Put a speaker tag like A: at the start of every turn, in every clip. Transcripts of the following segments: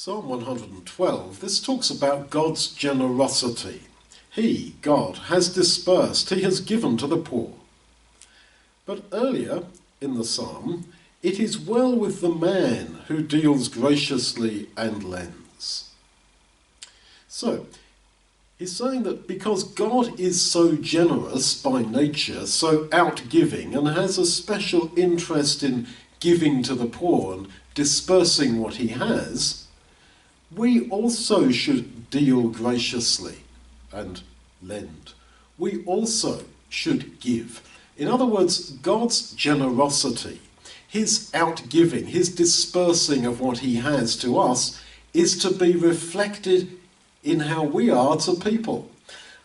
A: Psalm 112, this talks about God's generosity. He, God, has dispersed, he has given to the poor. But earlier in the psalm, it is well with the man who deals graciously and lends. So, he's saying that because God is so generous by nature, so outgiving, and has a special interest in giving to the poor and dispersing what he has, we also should deal graciously and lend. We also should give. In other words, God's generosity, his outgiving, his dispersing of what he has to us, is to be reflected in how we are to people.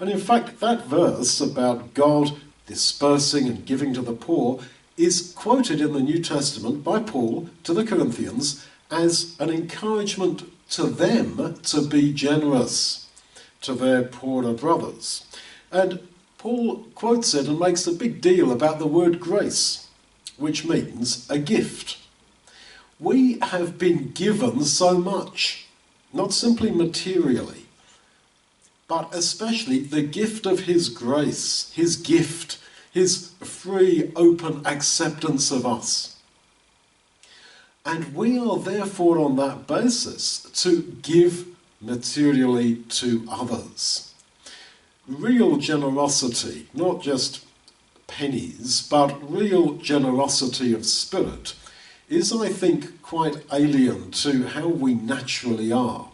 A: And in fact, that verse about God dispersing and giving to the poor is quoted in the New Testament by Paul to the Corinthians as an encouragement to them to be generous to their poorer brothers. And Paul quotes it and makes a big deal about the word grace, which means a gift. We have been given so much, not simply materially, but especially the gift of his grace, his gift, his free, open acceptance of us. And we are therefore on that basis to give materially to others. Real generosity, not just pennies, but real generosity of spirit, is, I think, quite alien to how we naturally are.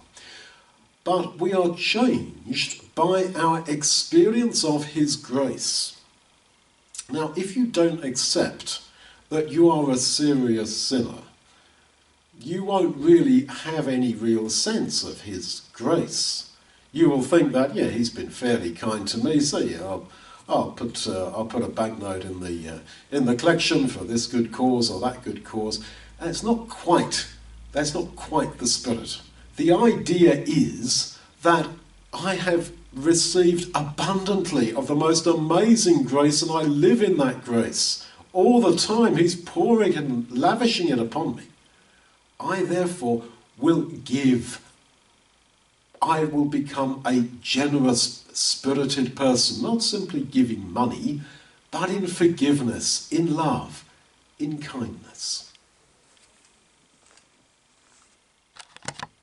A: But we are changed by our experience of his grace. Now, if you don't accept that you are a serious sinner, you won't really have any real sense of his grace. You will think that, yeah, he's been fairly kind to me, so yeah, I'll put a banknote in the collection for this good cause or that good cause. And that's not quite the spirit. The idea is that I have received abundantly of the most amazing grace, and I live in that grace all the time. He's pouring and lavishing it upon me. I therefore will give. I will become a generous, spirited person, not simply giving money, but in forgiveness, in love, in kindness.